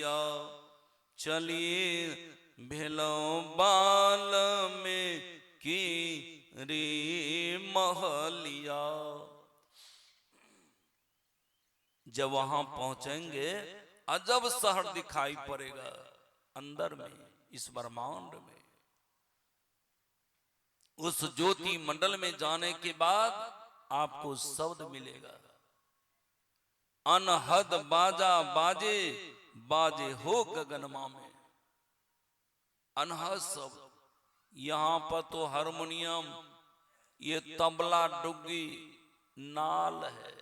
महलिया, चलिए भेलो बाल में की रे महलिया। जब वहां पहुंचेंगे अजब शहर दिखाई पड़ेगा अंदर में, इस ब्रह्मांड में। उस ज्योति मंडल में जाने के बाद आपको शब्द मिलेगा, अनहद बाजा बाजे, बाजे हो गगनमा में। अनहद शब्द, यहां पर तो हारमोनियम, ये तबला, डुग्गी, नाल है,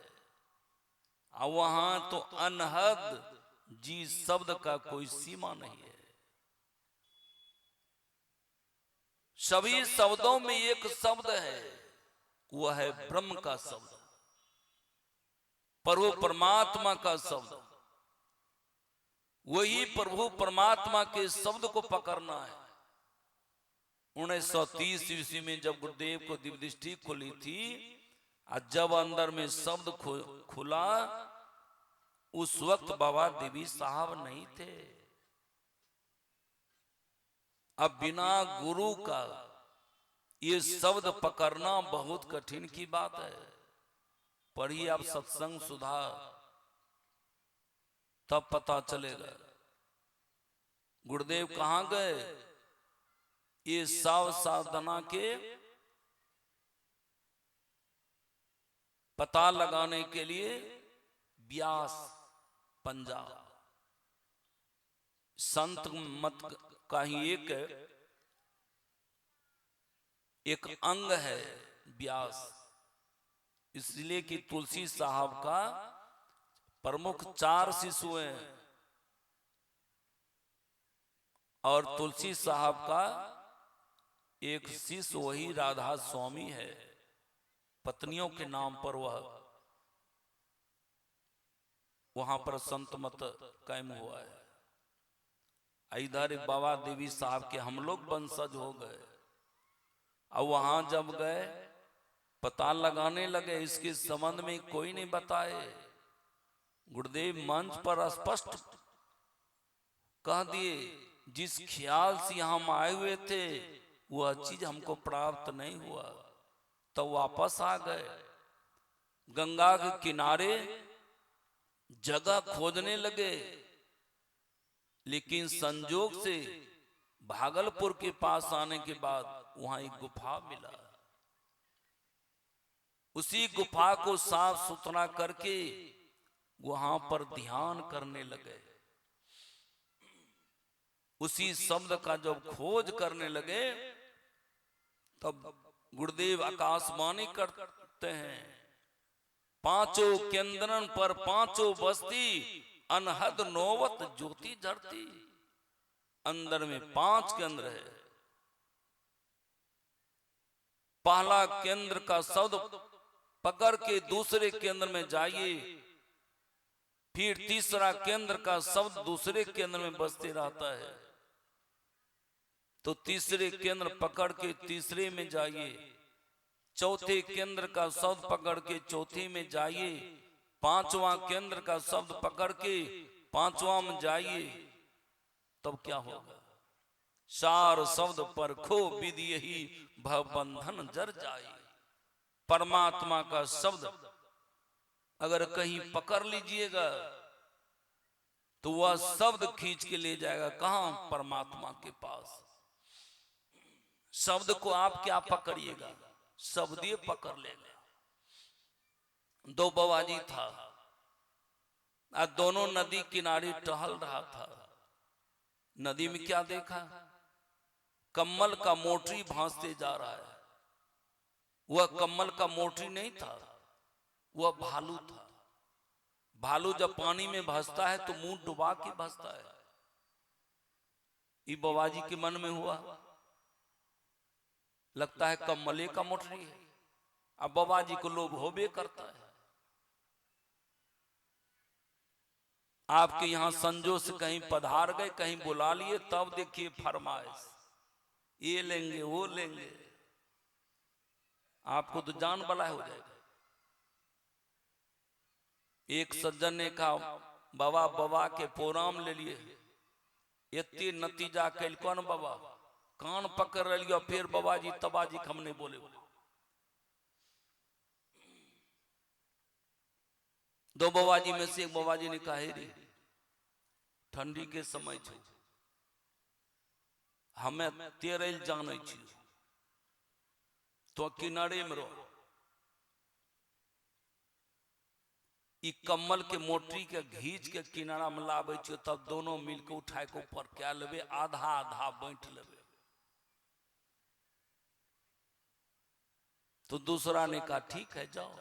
और वहां तो अनहद जी शब्द का कोई सीमा नहीं है। सभी शब्दों में एक शब्द है, वह है ब्रह्म का शब्द, प्रभु परमात्मा का शब्द। वही प्रभु परमात्मा के शब्द को पकड़ना है। 1930 ईस्वी में जब गुरुदेव को दिव्य दृष्टि खुली थी, और जब अंदर में शब्द खुला, उस वक्त बाबा देवी साहब नहीं थे। अब बिना गुरु का ये शब्द पकड़ना बहुत कठिन की बात है। पढ़िए आप सत्संग सुधा, तब पता चलेगा। गुरुदेव कहां गए? ये साव साधना के पता लगाने के लिए ब्यास, पंजाब। संत मत का ही एक अंग है ब्यास, इसलिए कि तुलसी साहब का प्रमुख 4 शिष्य हैं, और तुलसी साहब का एक शिष्य वही राधा स्वामी है। पत्नियों के नाम पर वहां पर संत मत कायम हुआ है। इधर बाबा देवी साहब के हम लोग वंशज हो गए। अब वहां जब गए, पता लगाने लगे, इसके संबंध में कोई नहीं बताए। गुरुदेव मंच पर स्पष्ट कह दिए, जिस ख्याल से हम आए हुए थे वह चीज हमको प्राप्त नहीं हुआ, तो वापस आ गए। गंगा के किनारे जगह खोजने लगे, लेकिन संजोग से भागलपुर के पास आने के बाद वहां एक गुफा मिला। उसी गुफा को साफ सुथरा करके वहां पर ध्यान करने लगे। उसी शब्द का जब खोज करने लगे, तब गुरुदेव आकाशवाणी करते हैं, पांचों केंद्रन पर पांचों बस्ती, अनहद नौवत ज्योति धरती। अंदर में 5 केंद्र है। पहला केंद्र का शब्द पकड़ के दूसरे केंद्र में जाइए, फिर तीसरा केंद्र का शब्द दूसरे केंद्र में बसते रहता है, तो तीसरे केंद्र पकड़ के तीसरे में जाइए, चौथे केंद्र का शब्द पकड़ के चौथे में जाइए, पांचवा केंद्र का शब्द पकड़ के पांचवा में जाइए, तब क्या होगा? सार शब्द पर खो विधि यही भवबंधन जर जाए। परमात्मा का शब्द अगर कहीं पकड़ लीजिएगा तो वह शब्द खींच के ले जाएगा कहां? परमात्मा के पास। शब्द को आप क्या पकड़िएगा? शब्द ये पकड़ लेगा। 2 बाबाजी था, दोनों नदी किनारे टहल रहा था। नदी में क्या देखा? कमल का मोटी भासते जा रहा है। वह कमल का मोटी नहीं था, वह भालू था। भालू जब पानी में भासता है तो मुंह डुबा के भासता है। ये बाबाजी के मन में हुआ, लगता है कमले का मोटरी है। अब बाबाजी को लोभ होबे करता है। आपके यहां संजो से कहीं पधार गए, कहीं बुला लिए, तब देखिए फरमाइश, ये लेंगे वो लेंगे, आपको तो जान बला हो जाएगा। एक सज्जन ने कहा, बाबा बाबा के प्रोग्राम ले लिए, इतनी नतीजा कैल कौन बाबा कान पकड़ लिया, फिर बाबा जी तबाजी हम नहीं बोले। दो बाबा जी में से एक बाबा जी ने कहा रे ठंडी के समय छो, हमें तेरल जाने छी तो किनारे में रहो, ई कम्बल के मोटरी के घींच के किनारा में लावे छो, तब दोनों मिलकर उठाए के ऊपर क्या लेवे, आधा आधा बांट लेवे। तो दूसरा ने कहा ठीक है जाओ।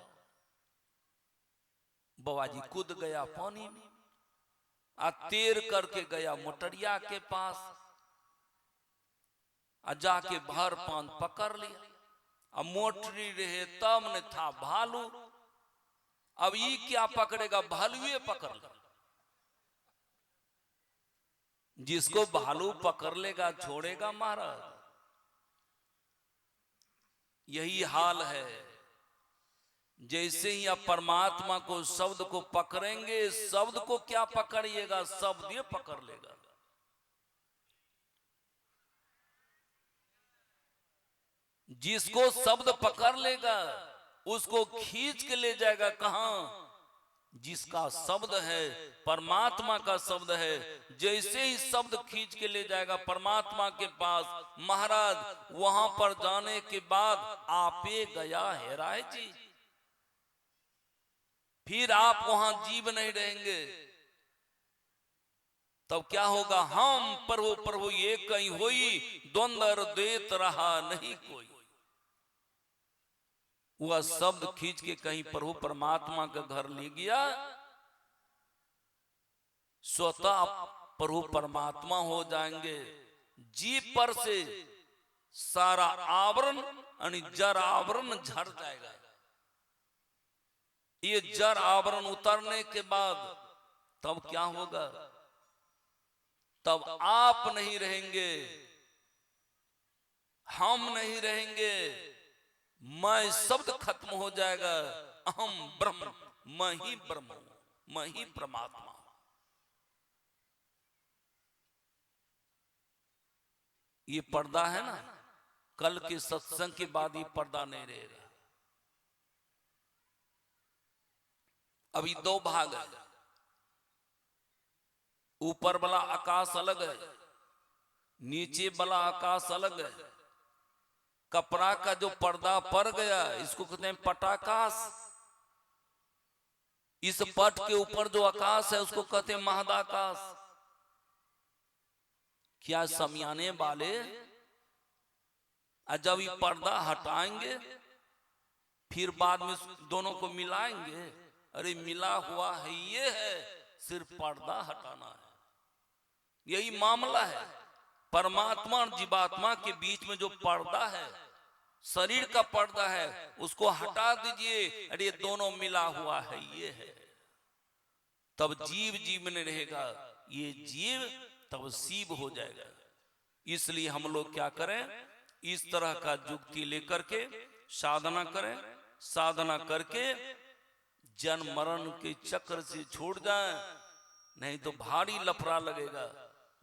बाबा जी कूद गया पानी में, तैर करके गया मोटरिया के पास, जाके भर पान पकड़ लिया। अब मोटरी रहे तब न था भालू, अब ये क्या पकड़ेगा, भालुए पकड़ ले। जिसको भालू पकड़ लेगा छोड़ेगा महाराज। यही हाल है, जैसे ही आप परमात्मा को शब्द को पकड़ेंगे, शब्द को क्या पकड़िएगा, शब्द ये पकड़ लेगा। जिसको शब्द पकड़ लेगा उसको खींच के ले जाएगा कहां, जिसका शब्द है परमात्मा का शब्द है, जैसे ही शब्द खींच के ले जाएगा परमात्मा के पास महाराज, वहां पर जाने के बाद आपे गया है राय जी, फिर आप वहां जीव नहीं रहेंगे। तब क्या होगा, हम प्रभु प्रभु ये कहीं होई, द्वंद्व देत रहा नहीं कोई। वह शब्द खींच के कहीं प्रभु परमात्मा का घर ले गया, स्वतः प्रभु परमात्मा हो जाएंगे। जीव पर से सारा आवरण यानी जड़ आवरण झड़ जाएगा। ये जड़ आवरण उतरने के बाद तब क्या होगा, तब आप नहीं रहेंगे, हम नहीं रहेंगे, मैं शब्द खत्म हो जाएगा, अहम ब्रह्म, मैं ही ब्रह्म हूं, मैं ही परमात्मा। ये पर्दा है ना, कल के सत्संग के बाद ये पर्दा नहीं रहेगा। अभी दो भाग है, ऊपर वाला आकाश अलग है, नीचे वाला आकाश अलग है। कपड़ा का जो पर्दा पड़ गया इसको कहते हैं पटाकाश, इस पट के ऊपर जो आकाश है उसको कहते हैं महदाकाश। क्या समयाने वाले जब ये पर्दा हटाएंगे फिर बाद में दोनों को मिलाएंगे, अरे मिला हुआ है, ये है, सिर्फ पर्दा हटाना है। यही मामला है, परमात्मा और जीवात्मा के बीच में जो पर्दा है, शरीर का पर्दा है, उसको हटा दीजिए, अरे दोनों मिला हुआ है, ये है। तब जीव जीव में रहेगा, ये जीव तब शिव हो जाएगा। इसलिए हम लोग क्या करें, इस तरह का युक्ति लेकर के साधना करें, साधना करके जन्म मरण के चक्र से छोड़ जाएं, नहीं तो भारी लफड़ा लगेगा।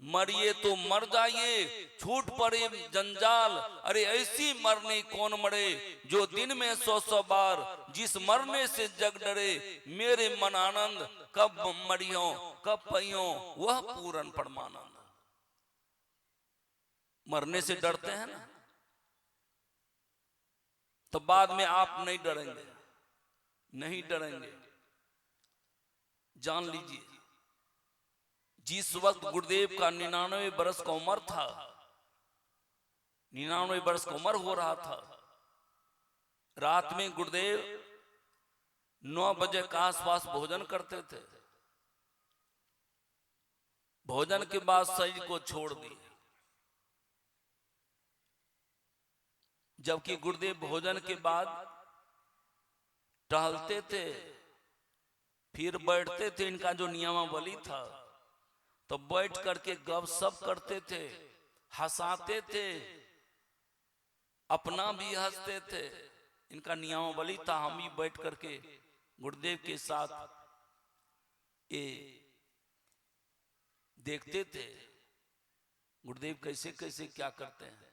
मरिए तो मर जाइए, छूट पड़े जंजाल, अरे ऐसी मरने कौन मरे, जो दिन में 100 बार, जिस मरने से जग डरे, मेरे मन आनंद, कब मरियो कब पइयो वह पूरन परमानंद। मरने से डरते हैं ना, तो बाद में आप नहीं डरेंगे, नहीं डरेंगे। जान लीजिए, जिस वक्त गुरुदेव का 99 बरस का उम्र था, 99 बरस का उम्र हो रहा था, रात में गुरुदेव 9 बजे के आसपास भोजन करते थे। भोजन के बाद शरीर को छोड़ दिए। जबकि गुरुदेव भोजन के बाद टहलते थे, फिर बैठते थे, इनका जो नियमावली था, तो बैठ करके गपशप करते थे, हंसाते थे, अपना भी हंसते थे। इनका नियमावली था, हम भी बैठ करके गुरुदेव के साथ ये देखते थे गुरुदेव कैसे कैसे क्या करते हैं।